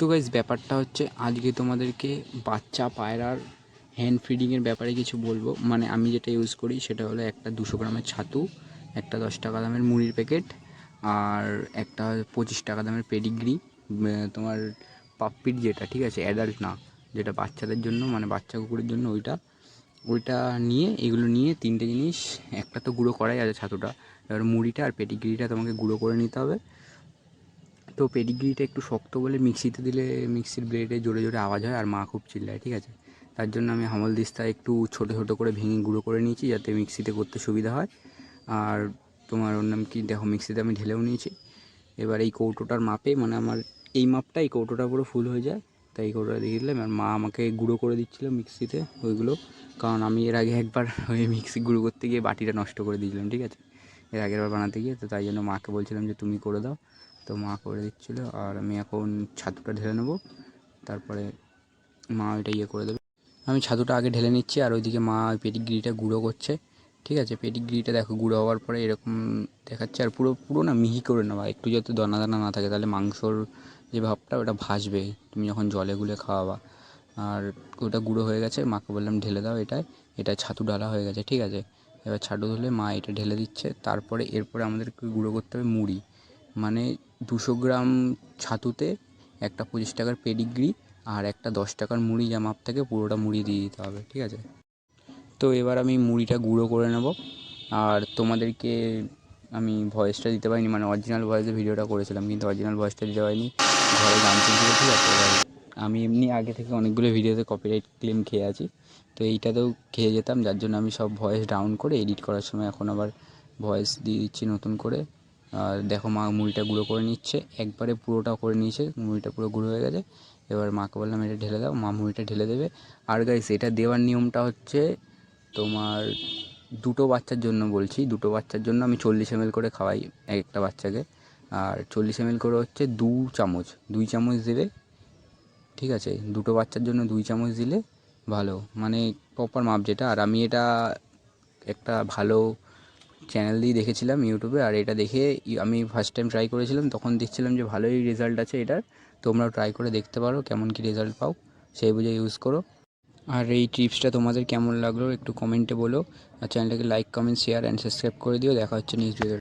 তো গাইস ব্যাপারটা হচ্ছে আজকে তোমাদেরকে বাচ্চা পায়রার হ্যান্ড ফিডিংয়ের ব্যাপারে কিছু বলবো। মানে আমি যেটা ইউজ করি সেটা হলো একটা 200 গ্রামের ছাতু, একটা 10 টাকা দামের মুড়ির প্যাকেট, আর একটা 25 টাকা দামের পেডিগ্রি। তোমার পাপ্পির যেটা, ঠিক আছে, অ্যাডাল্ট না, যেটা বাচ্চাদের জন্য, মানে বাচ্চা কুকুরের জন্য, ওইটা নিয়ে, এগুলো নিয়ে তিনটে জিনিস। একটা তো গুঁড়ো করাই আছে ছাতুটা, এবার মুড়িটা আর পেডিগ্রিটা তোমাকে গুঁড়ো করে নিতে হবে। তো পেডিগ্রিটা একটু শক্ত বলে মিক্সিতে দিলে মিক্সির ব্লেডে জোরে জোরে আওয়াজ হয় আর মা খুব চিল্লায়, ঠিক আছে। তার জন্য আমি হামালদিস্তা একটু ছোটো ছোটো করে ভেঙে গুঁড়ো করে নিয়েছি যাতে মিক্সিতে করতে সুবিধা হয়। আর তোমার ওর নাম কি, দেখো মিক্সিতে আমি ঢেলেও নিয়েছি। এবার এই কৌটোটার মাপে, মানে আমার এই মাপটা, এই কৌটোটা পুরো ফুল হয়ে যায়, তাই এই কৌটোটা দিয়ে দিলাম। আর মা আমাকে গুঁড়ো করে দিচ্ছিলো মিক্সিতে ওইগুলো, কারণ আমি এর আগে একবার ওই মিক্সি গুঁড়ো করতে গিয়ে বাটিটা নষ্ট করে দিয়েছিলাম, ঠিক আছে, এর আগের বার বানাতে গিয়ে। তো তাই জন্য মাকে বলছিলাম যে তুমি করে দাও, তো মা করে দিচ্ছিলো। আর আমি এখন ছাতুটা ঢেলে নেবো, তারপরে মা ওইটা ইয়ে করে দেবে। আমি ছাতুটা আগে ঢেলে নিচ্ছি, আর ওইদিকে মা ওই পেডিগ্রিটা গুঁড়ো করছে, ঠিক আছে। পেডিগ্রিটা দেখো গুঁড়ো হওয়ার পরে এরকম দেখাচ্ছে, আর পুরো পুরো না মিহি করে নেওয়া, একটু যাতে দানা দানা না থাকে, তাহলে মাংসর যে ভাবটা ওটা ভাসবে তুমি যখন জলে গুলে খাওয়াবা। আর ওটা গুঁড়ো হয়ে গেছে, মাকে বললাম ঢেলে দাও এটা ছাতু ঢালা হয়ে গেছে, ঠিক আছে। এবার ছাতু ধুলে মা এটা ঢেলে দিচ্ছে। তারপরে এরপরে আমাদেরকে গুঁড়ো করতে হবে মুড়ি, মানে 200 গ্রাম ছাতুতে একটা 25 টাকার পেডিগ্রি আর একটা 10 টাকার মুড়ি, যা মাপ থাকে পুরোটা মুড়ি দিয়ে দিতে হবে, ঠিক আছে। তো এবার আমি মুড়িটা গুঁড়ো করে নেব। আর তোমাদেরকে আমি ভয়েসটা দিতে পারিনি, মানে অরিজিনাল ভয়েসে ভিডিওটা করেছিলাম, কিন্তু অরিজিনাল ভয়েসটা দিতে পারিনি, ঘরে গান চলছিল, ঠিক আছে। এবার আমি এমনি আগে থেকে অনেকগুলো ভিডিওতে কপিরাইট ক্লেম খেয়ে আছি, তো এইটাতেও খেয়ে যেতাম, যার জন্য আমি সব ভয়েস ডাউন করে এডিট করার সময় এখন আবার ভয়েস দিয়ে দিচ্ছি নতুন করে। আর দেখো মা মুড়িটা গুঁড়ো করে নিচ্ছে, একবারে পুরোটা করে নিয়েছে, মুড়িটা পুরো গুঁড়ো হয়ে গেছে। এবার মাকে বললাম এটা ঢেলে দাও, মা মুড়িটা ঢেলে দেবে। আর গাইস এটা দেওয়ার নিয়মটা হচ্ছে তোমার দুটো বাচ্চার জন্য বলছি, দুটো বাচ্চার জন্য আমি 40 ml করে খাওয়াই এক একটা বাচ্চাকে। আর 40 ml করে হচ্ছে 2 চামচ দেবে, ঠিক আছে। দুটো বাচ্চার জন্য 2 চামচ দিলে ভালো, মানে প্রপার মাপ যেটা। আর আমি এটা একটা ভালো চ্যানেল দিয়ে দেখেছিলাম ইউটিউবে, আর এটা দেখে আমি ফার্স্ট টাইম ট্রাই করেছিলাম, তখন দেখছিলাম যে ভালোই রেজাল্ট আছে এটার। তোমরাও ট্রাই করে দেখতে পারো কেমন কী রেজাল্ট পাও, সেই বুঝে ইউজ করো। আর এই টিপসটা তোমাদের কেমন লাগলো একটু কমেন্টে বলো, আর চ্যানেলটাকে like, comment, share and subscribe করে দিও। দেখা হচ্ছে নেক্সট ভিডিও।